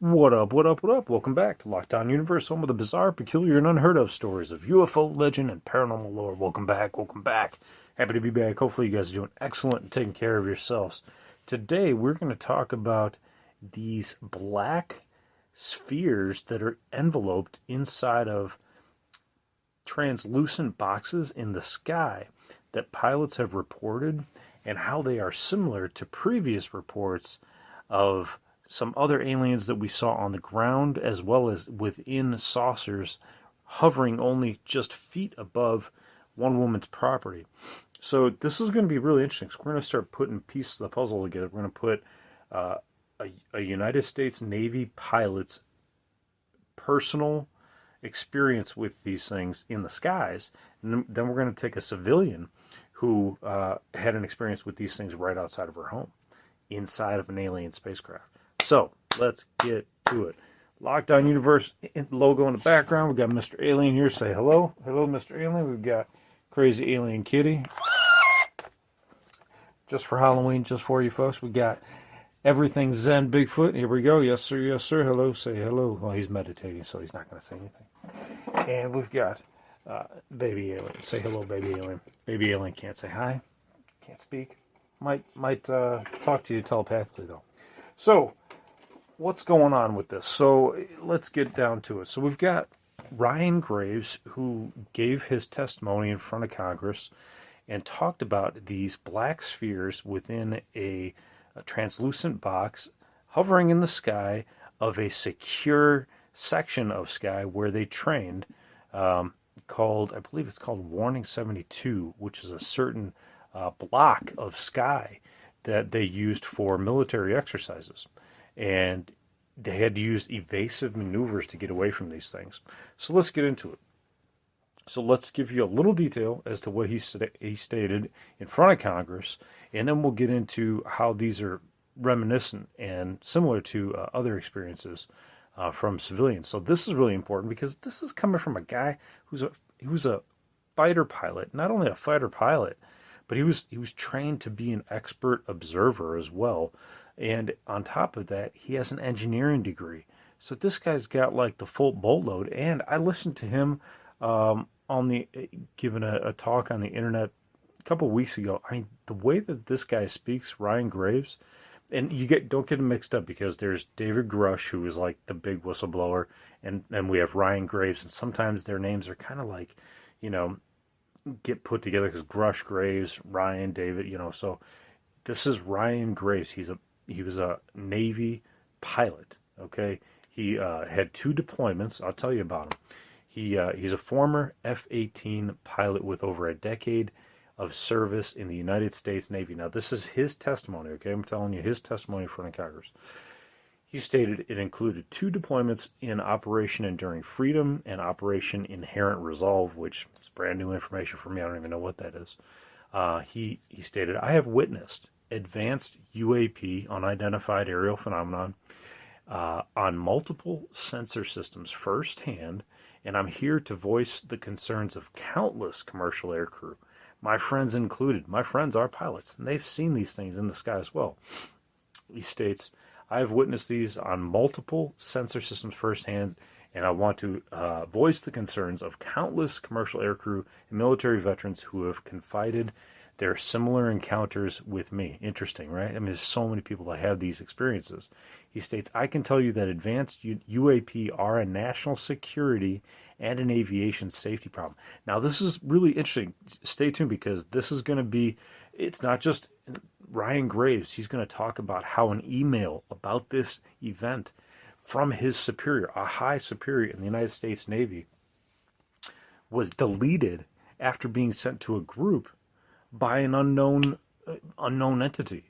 What up, what up, what up? Welcome back to Lockdown Universe, home of the bizarre, peculiar, and unheard of stories of UFO legend and paranormal lore. Welcome back, welcome back. Happy to be back. Hopefully you guys are doing excellent and taking care of yourselves. Today we're going to talk about these black spheres that are enveloped inside of translucent boxes in the sky that pilots have reported, and how they are similar to previous reports of some other aliens that we saw on the ground, as well as within saucers hovering only just feet above one woman's property. So this is going to be really interesting. So we're going to start putting pieces of the puzzle together. We're going to put a United States Navy pilot's personal experience with these things in the skies, and then we're going to take a civilian who had an experience with these things right outside of her home, inside of an alien spacecraft. So, let's get to it. Lockdown Universe logo in the background. We've got Mr. Alien here. Say hello. Hello, Mr. Alien. We've got Crazy Alien Kitty. Just for Halloween, just for you folks. We got Everything Zen Bigfoot. Here we go. Yes, sir. Yes, sir. Hello. Say hello. Well, he's meditating, so he's not going to say anything. And we've got Baby Alien. Say hello, Baby Alien. Baby Alien can't say hi. Can't speak. Might talk to you telepathically, though. So, what's going on with this? So let's get down to it. So we've got Ryan Graves, who gave his testimony in front of Congress and talked about these black spheres within a translucent box hovering in the sky of a secure section of sky where they trained, called, I believe it's called Warning 72, which is a certain block of sky that they used for military exercises. And they had to use evasive maneuvers to get away from these things. So let's get into it. So let's give you a little detail as to what he stated in front of Congress, and then we'll get into how these are reminiscent and similar to other experiences from civilians. So this is really important because this is coming from a guy who's a fighter pilot, not only a fighter pilot, but he was trained to be an expert observer as well. And on top of that, he has an engineering degree. So this guy's got like the full boatload. And I listened to him giving a talk on the internet a couple of weeks ago. I mean, the way that this guy speaks, Ryan Graves, and don't get him mixed up, because there's David Grush, who is like the big whistleblower, and we have Ryan Graves, and sometimes their names are kind of like, get put together, because Grush, Graves, Ryan, David, so this is Ryan Graves. He was a Navy pilot, okay? He had 2 deployments. I'll tell you about him. He's a former F-18 pilot with over a decade of service in the United States Navy. Now, this is his testimony, okay? I'm telling you his testimony in front of Congress. He stated it included 2 deployments in Operation Enduring Freedom and Operation Inherent Resolve, which is brand new information for me. I don't even know what that is. He stated, I have witnessed advanced UAP, unidentified aerial phenomenon, on multiple sensor systems firsthand, and I'm here to voice the concerns of countless commercial aircrew, my friends included. My friends are pilots, and they've seen these things in the sky as well. He states, I have witnessed these on multiple sensor systems firsthand, and I want to voice the concerns of countless commercial aircrew and military veterans who have confided their similar encounters with me. Interesting, right? I mean, there's so many people that have these experiences. He states, I can tell you that advanced UAP are a national security and an aviation safety problem. Now, this is really interesting. Stay tuned, because this is going to be, it's not just Ryan Graves. He's going to talk about how an email about this event from his superior, a high superior in the United States Navy, was deleted after being sent to a group by an unknown entity.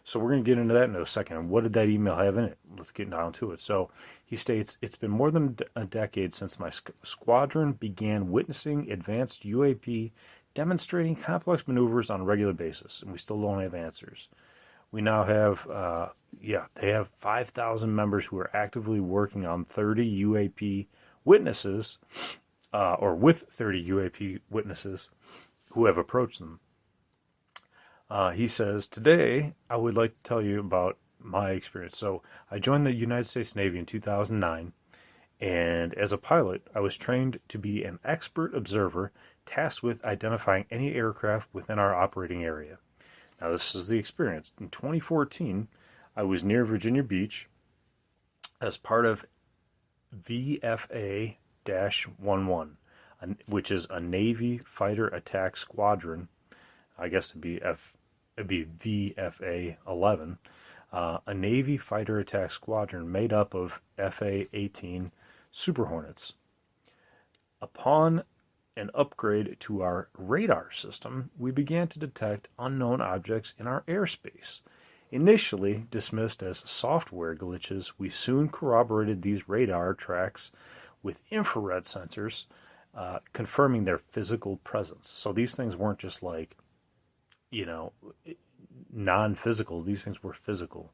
So we're going to get into that in a second. What did that email have in it? Let's get down to it. So he states, it's been more than a decade since my squadron began witnessing advanced UAP demonstrating complex maneuvers on a regular basis, and we still don't have answers. We now have, they have 5,000 members who are actively working on 30 UAP witnesses, or with 30 UAP witnesses who have approached them. He says, today I would like to tell you about my experience. So I joined the United States Navy in 2009, and as a pilot, I was trained to be an expert observer tasked with identifying any aircraft within our operating area. Now, this is the experience. In 2014, I was near Virginia Beach as part of VFA 11, which is a Navy Fighter Attack Squadron. I guess it'd be VFA 11, a Navy Fighter Attack Squadron made up of FA 18 Super Hornets. Upon an upgrade to our radar system, we began to detect unknown objects in our airspace. Initially dismissed as software glitches, we soon corroborated these radar tracks with infrared sensors, confirming their physical presence. So these things weren't just like, non-physical. These things were physical.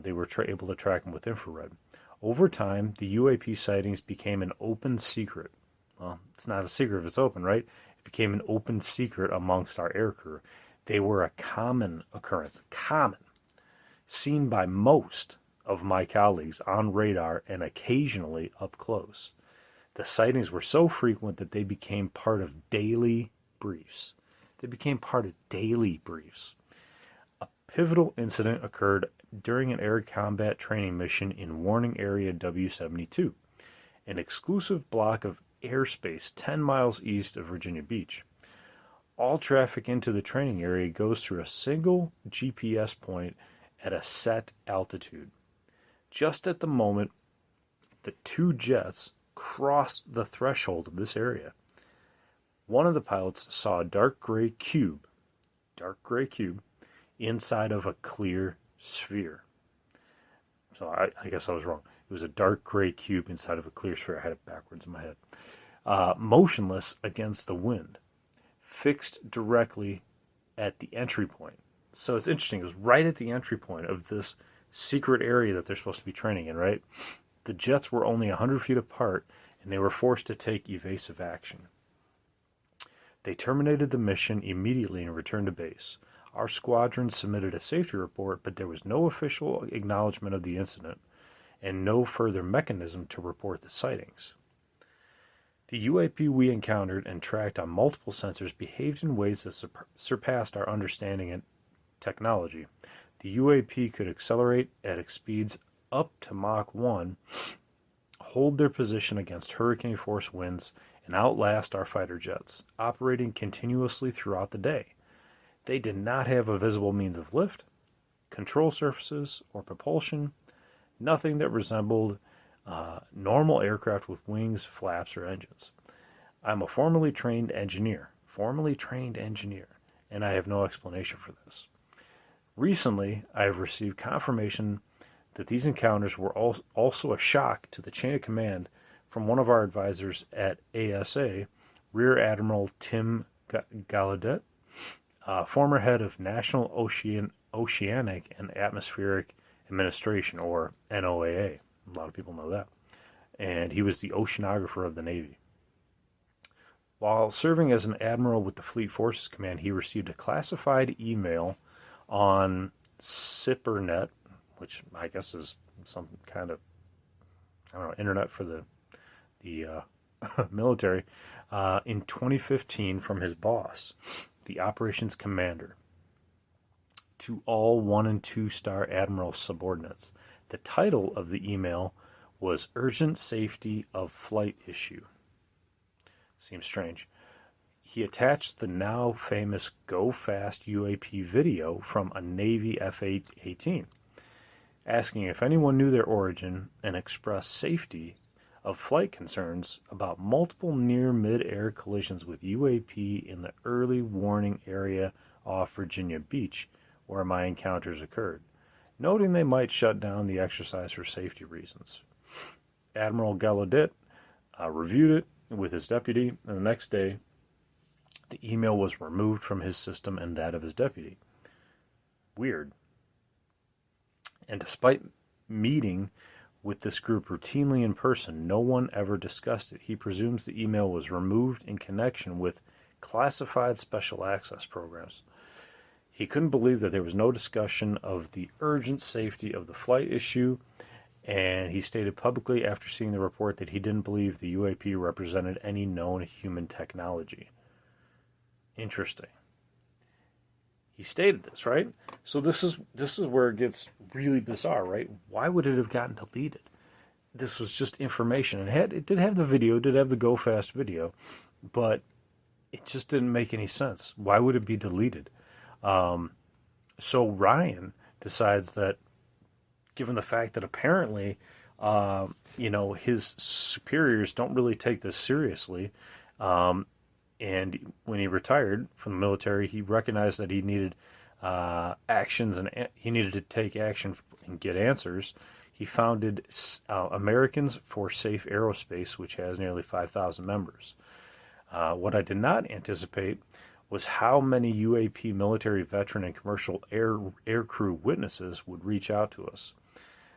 They were able to track them with infrared. Over time, the UAP sightings became an open secret. Well, it's not a secret if it's open, right? It became an open secret amongst our aircrew. They were a common occurrence, seen by most of my colleagues on radar and occasionally up close. The sightings were so frequent that they became part of daily briefs. A pivotal incident occurred during an air combat training mission in Warning Area W-72, an exclusive block of airspace 10 miles east of Virginia Beach. All traffic into the training area goes through a single GPS point at a set altitude. Just at the moment the two jets crossed the threshold of this area, one of the pilots saw a dark gray cube inside of a clear sphere. So I guess I was wrong. It was a dark gray cube inside of a clear sphere. I had it backwards in my head. Motionless against the wind, fixed directly at the entry point. So it's interesting. It was right at the entry point of this secret area that they're supposed to be training in, right? The jets were only 100 feet apart, and they were forced to take evasive action. They terminated the mission immediately and returned to base. Our squadron submitted a safety report, but there was no official acknowledgement of the incident and no further mechanism to report the sightings. The UAP we encountered and tracked on multiple sensors behaved in ways that surpassed our understanding and technology. The UAP could accelerate at speeds up to Mach 1, hold their position against hurricane force winds, and outlast our fighter jets, operating continuously throughout the day. They did not have a visible means of lift, control surfaces, or propulsion, nothing that resembled normal aircraft with wings, flaps, or engines. I'm a formerly trained engineer, and I have no explanation for this. Recently, I have received confirmation that these encounters were also a shock to the chain of command from one of our advisors at ASA, Rear Admiral Tim Gallaudet, former head of National Oceanic and Atmospheric Administration, or NOAA. A lot of people know that. And he was the oceanographer of the Navy. While serving as an admiral with the Fleet Forces Command, he received a classified email on SIPRNet, which I guess is some kind of, internet for the military, in 2015 from his boss, the operations commander, to all 1- and 2-star admiral subordinates. The title of the email was Urgent Safety of Flight Issue. Seems strange. He attached the now famous Go Fast UAP video from a Navy F-18, asking if anyone knew their origin and expressed safety of flight concerns about multiple near-mid-air collisions with UAP in the early warning area off Virginia Beach where my encounters occurred, noting they might shut down the exercise for safety reasons. Admiral Gallaudet reviewed it with his deputy, and the next day the email was removed from his system and that of his deputy. Weird. And despite meeting with this group routinely in person, no one ever discussed it. He presumes the email was removed in connection with classified special access programs. He couldn't believe that there was no discussion of the urgent safety of the flight issue, and he stated publicly after seeing the report that he didn't believe the UAP represented any known human technology. Interesting. He stated this, right? So this is where it gets really bizarre, right? Why would it have gotten deleted? This was just information. It did have the video, did have the Go Fast video, but it just didn't make any sense. Why would it be deleted? So Ryan decides that, given the fact that apparently, his superiors don't really take this seriously, and when he retired from the military, he recognized that he needed actions and he needed to take action and get answers. He founded Americans for Safe Aerospace, which has nearly 5,000 members. What I did not anticipate was how many UAP military veteran and commercial air crew witnesses would reach out to us.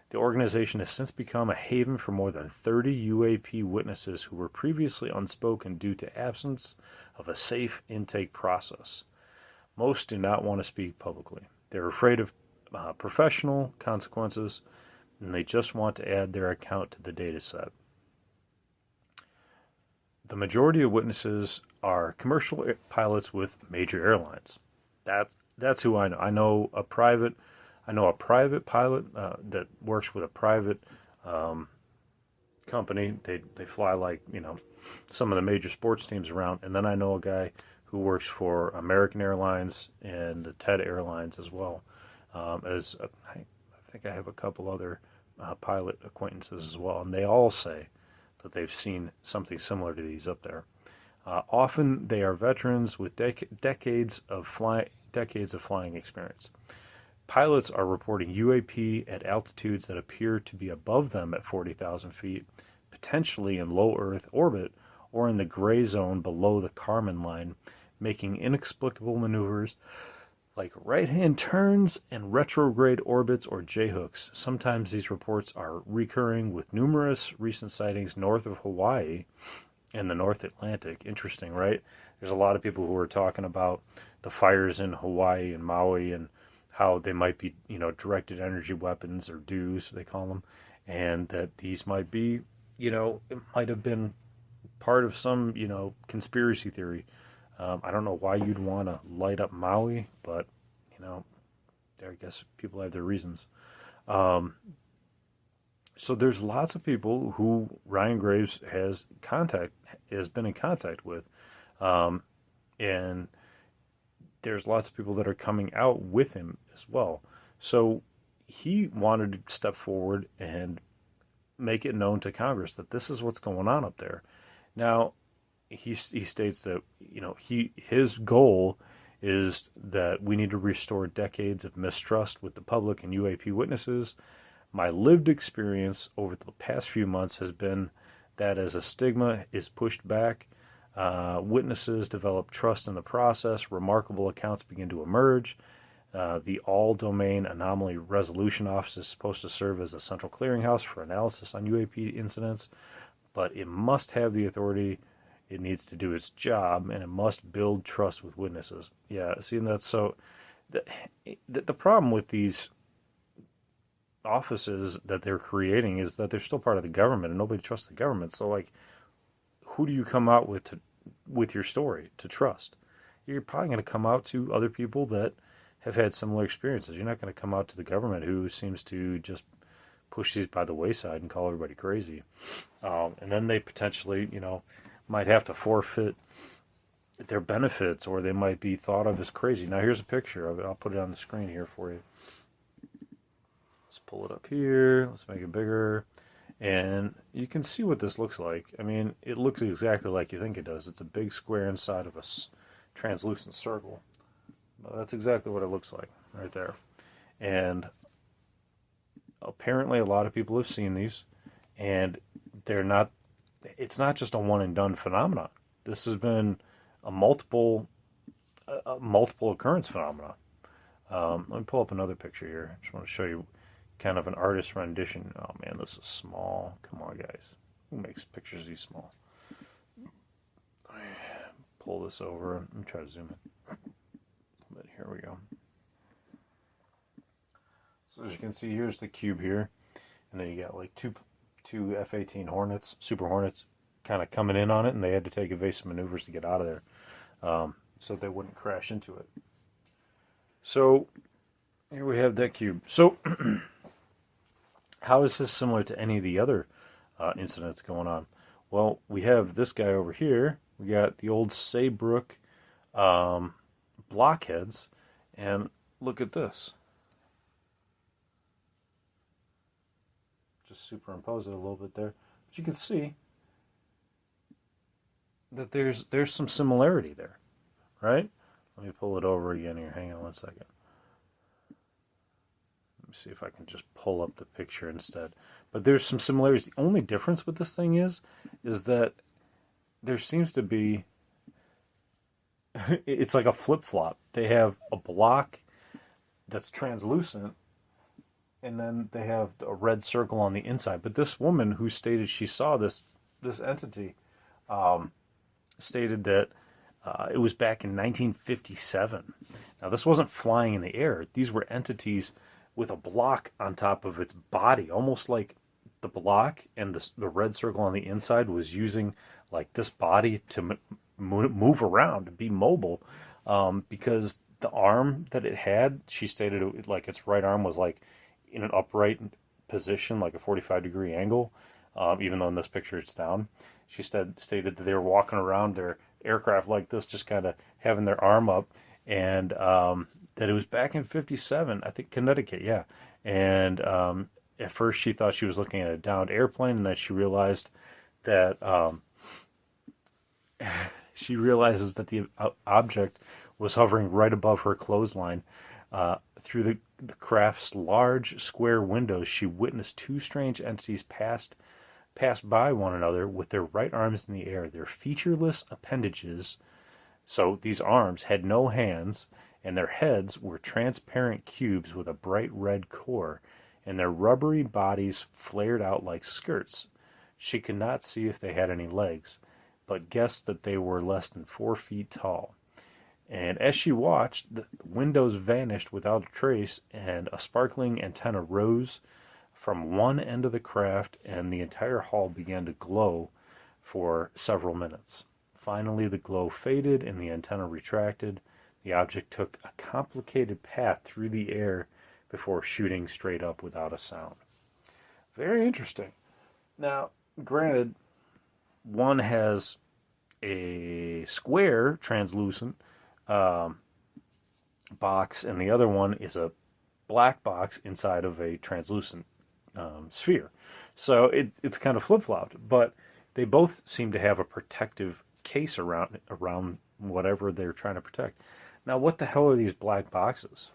The organization has since become a haven for more than 30 UAP witnesses who were previously unspoken due to absence of a safe intake process. Most do not want to speak publicly. They're afraid of professional consequences, and they just want to add their account to the data set. The majority of witnesses are commercial pilots with major airlines. That's who I know. I know a private pilot that works with a private company. They fly like some of the major sports teams around, and then I know a guy who works for American Airlines and TED Airlines as well. I think I have a couple other pilot acquaintances as well, and they all say that they've seen something similar to these up there. Often they are veterans with decades of flying experience. Pilots are reporting UAP at altitudes that appear to be above them at 40,000 feet, potentially in low Earth orbit or in the gray zone below the Kármán line, making inexplicable maneuvers like right-hand turns and retrograde orbits or J-hooks. Sometimes these reports are recurring, with numerous recent sightings north of Hawaii and the North Atlantic. Interesting, right? There's a lot of people who are talking about the fires in Hawaii and Maui and how they might be, directed energy weapons, or DEWs, they call them, and that these might be, it might have been part of some, conspiracy theory. I don't know why you'd want to light up Maui, but, I guess people have their reasons. So there's lots of people who Ryan Graves has been in contact with, and there's lots of people that are coming out with him as well. So he wanted to step forward and make it known to Congress that this is what's going on up there. Now, he states that his goal is that we need to restore decades of mistrust with the public and UAP witnesses. My lived experience over the past few months has been that as a stigma is pushed back, witnesses develop trust in the process, remarkable accounts begin to emerge. The All-Domain Anomaly Resolution Office is supposed to serve as a central clearinghouse for analysis on UAP incidents, but it must have the authority. It needs to do its job, and it must build trust with witnesses. Yeah, see, and that's so. The problem with these offices that they're creating is that they're still part of the government, and nobody trusts the government. So, who do you come out with your story to trust? You're probably going to come out to other people that have had similar experiences. You're not going to come out to the government, who seems to just push these by the wayside and call everybody crazy. And then they potentially, might have to forfeit their benefits, or they might be thought of as crazy. Now, here's a picture of it. I'll put it on the screen here for you. Let's pull it up here. Let's make it bigger. And you can see what this looks like. I mean, it looks exactly like you think it does. It's a big square inside of a translucent circle. But that's exactly what it looks like right there. And apparently a lot of people have seen these, and it's not just a one and done phenomenon. This has been a multiple occurrence phenomenon. Let me pull up another picture here. I just want to show you kind of an artist rendition. Oh man, this is small. Come on, guys. Who makes pictures these small? Pull this over. Let me try to zoom in. But here we go. So as you can see, here's the cube here, and then you got like two F-18 Hornets, Super Hornets, kind of coming in on it, and they had to take evasive maneuvers to get out of there, so they wouldn't crash into it. So here we have that cube. So how is this similar to any of the other incidents going on? Well, we have this guy over here. We got the old Saybrook blockheads, and look at this. Just superimpose it a little bit there, but you can see that there's some similarity there, right? Let me pull it over again here. Hang on one second. Let me see if I can just pull up the picture instead. But there's some similarities. The only difference with this thing is that there seems to be, it's like a flip-flop. They have a block that's translucent, and then they have a red circle on the inside. But this woman who stated she saw this entity stated that it was back in 1957. Now, this wasn't flying in the air. These were entities with a block on top of its body, almost like the block and the red circle on the inside was using like this body to move around, to be mobile, because the arm that it had, she stated it, like its right arm was like in an upright position, like a 45-degree angle, even though in this picture it's down. She stated that they were walking around their aircraft like this, just kind of having their arm up, and that it was back in 57, I think, Connecticut, yeah. And at first she thought she was looking at a downed airplane, and then she realized that she realizes that the object was hovering right above her clothesline. Through the craft's large square windows, she witnessed two strange entities pass by one another with their right arms in the air. Their featureless appendages, so these arms, had no hands, and their heads were transparent cubes with a bright red core, and their rubbery bodies flared out like skirts. She could not see if they had any legs, but guessed that they were less than 4 feet tall. And as she watched, the windows vanished without a trace, and a sparkling antenna rose from one end of the craft, and the entire hall began to glow for several minutes. Finally, the glow faded, and the antenna retracted. The object took a complicated path through the air before shooting straight up without a sound. Very interesting. Now, granted, one has a square translucent box, and the other one is a black box inside of a translucent sphere. So it's kind of flip-flopped, but they both seem to have a protective case around whatever they're trying to protect. Now, what the hell are these black boxes?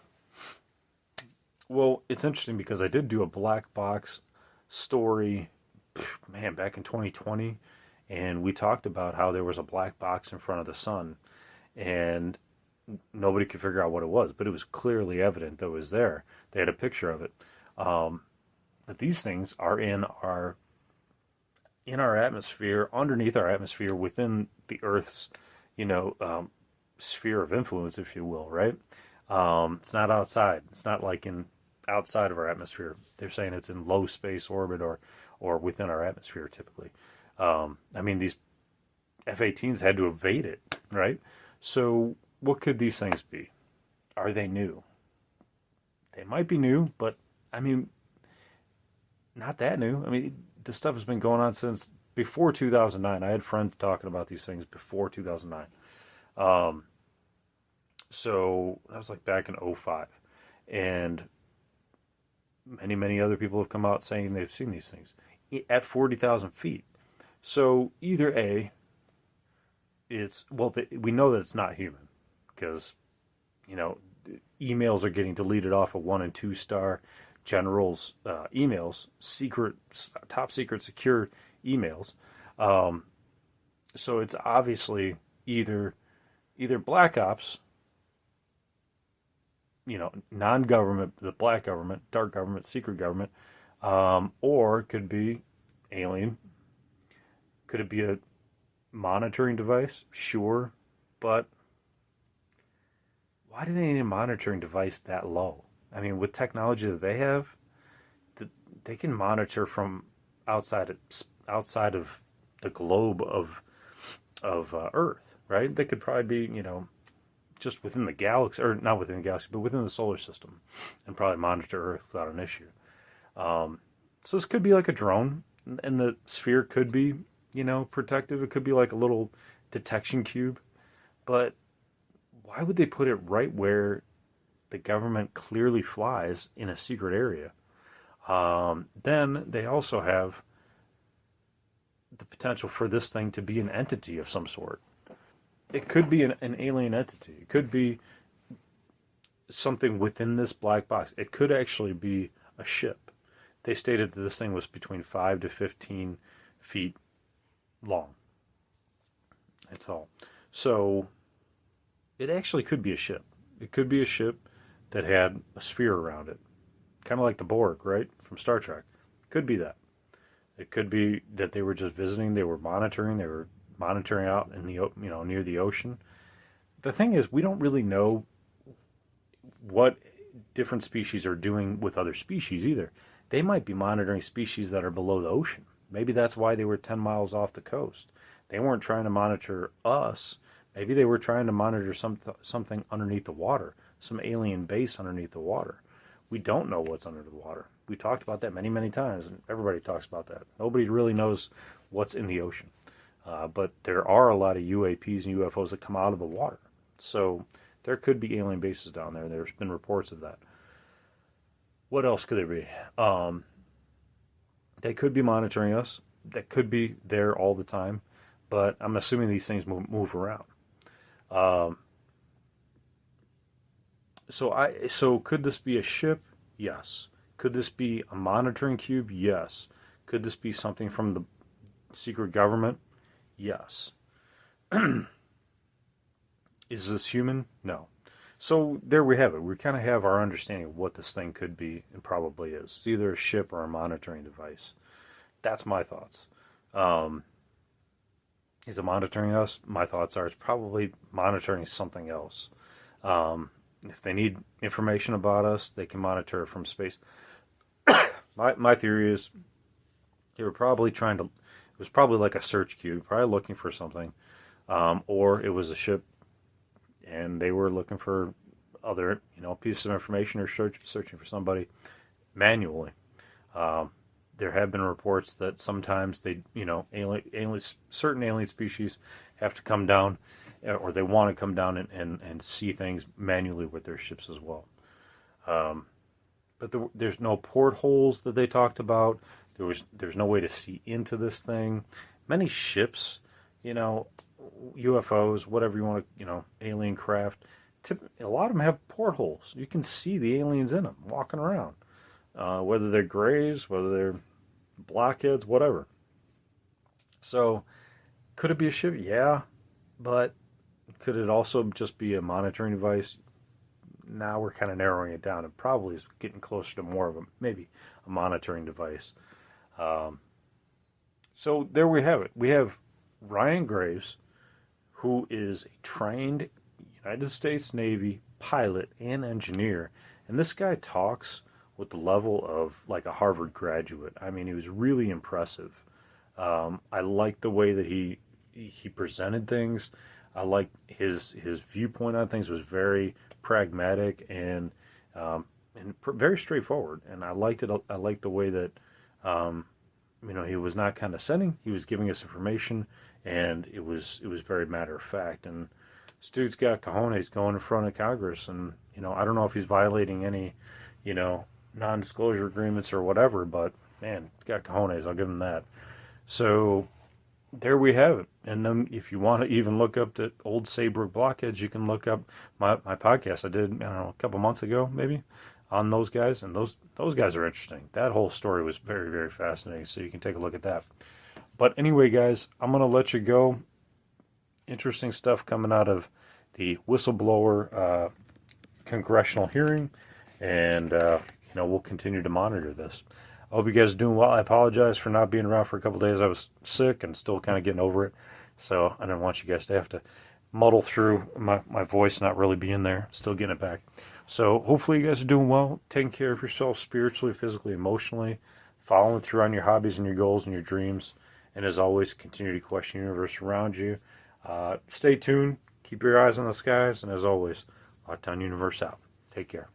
Well, it's interesting because I did do a black box story, back in 2020, and we talked about how there was a black box in front of the sun, and nobody could figure out what it was, but it was clearly evident that it was there. They had a picture of it. But these things are in our atmosphere, underneath our atmosphere, within the Earth's, sphere of influence, if you will, right? It's not outside. It's not like outside of our atmosphere. They're saying it's in low space orbit or within our atmosphere, typically. These F-18s had to evade it, right? So what could these things be? Are they new? They might be new, but, not that new. This stuff has been going on since before 2009. I had friends talking about these things before 2009. So that was like back in 2005. And many, many other people have come out saying they've seen these things at 40,000 feet. So either A, we know that it's not human because, emails are getting deleted off of 1- and 2-star generals' emails, top secret secure emails. So it's obviously either black ops, non-government, the black government, dark government, secret government, or it could be alien. Could it be a monitoring device? Sure, but why do they need a monitoring device that low? I mean, with technology that they have, they can monitor from outside of the globe of Earth, right? They could probably be, just within the galaxy, or not within the galaxy, but within the solar system, and probably monitor Earth without an issue. So this could be like a drone, and the sphere could be, protective. It could be like a little detection cube, but why would they put it right where the government clearly flies in a secret area? Then they also have the potential for this thing to be an entity of some sort. It could be an alien entity. It could be something within this black box. It could actually be a ship. They stated that this thing was between 5 to 15 feet long. That's all. So it actually could be a ship. It could be a ship that had a sphere around it. Kind of like the Borg, right? From Star Trek. Could be that. It could be that they were just visiting, they were monitoring out in the, near the ocean. The thing is, we don't really know what different species are doing with other species either. They might be monitoring species that are below the ocean. Maybe that's why they were 10 miles off the coast. They weren't trying to monitor us. Maybe they were trying to monitor something underneath the water, some alien base underneath the water. We don't know what's under the water. We talked about that many, many times, and everybody talks about that. Nobody really knows what's in the ocean. But there are a lot of UAPs and UFOs that come out of the water. So there could be alien bases down there. There's been reports of that. What else could there be? They could be monitoring us. That could be there all the time. But I'm assuming these things move around. So could this be a ship? Yes. Could this be a monitoring cube? Yes. Could this be something from the secret government? Yes. Is this human? No. So there we have it. We kind of have our understanding of what this thing could be and probably is. It's either a ship or a monitoring device. That's my thoughts. Is it monitoring us? My thoughts are it's probably monitoring something else. If they need information about us, they can monitor it from space. My theory is they were probably it was probably like a search cube, probably looking for something. Or it was a ship and they were looking for other, pieces of information or searching for somebody manually. There have been reports that sometimes certain alien species have to come down, or they want to come down and see things manually with their ships as well. But there's no portholes that they talked about. There's no way to see into this thing. Many ships, UFOs, whatever you want to, alien craft, a lot of them have portholes. You can see the aliens in them walking around, whether they're grays, whether they're blockheads, whatever. So, could it be a ship? Yeah, but could it also just be a monitoring device? Now we're kind of narrowing it down. It probably is getting closer to more of maybe a monitoring device. So there we have it. We have Ryan Graves, who is a trained United States Navy pilot and engineer. And this guy talks with the level of like a Harvard graduate. I mean, he was really impressive. I like the way that he presented things. I like his viewpoint on things was very pragmatic and very straightforward. And I liked it. I liked the way that he was not condescending. He was giving us information, and it was very matter of fact. And this dude's got cojones going in front of Congress, and I don't know if he's violating any non-disclosure agreements or whatever, but man, he's got cojones. I'll give him that. So there we have it. And then if you want to even look up the old Saybrook blockheads, you can look up my podcast I did, a couple months ago, maybe, on those guys. And those guys are interesting. That whole story was very, very fascinating. So you can take a look at that. But anyway, guys, I'm going to let you go. Interesting stuff coming out of the Whistleblower congressional hearing. And, we'll continue to monitor this. I hope you guys are doing well. I apologize for not being around for a couple days. I was sick and still kind of getting over it. So I didn't want you guys to have to muddle through my voice not really being there. Still getting it back. So hopefully you guys are doing well, taking care of yourself spiritually, physically, emotionally, following through on your hobbies and your goals and your dreams. And as always, continue to question the universe around you. Stay tuned. Keep your eyes on the skies. And as always, Lockdown Universe out. Take care.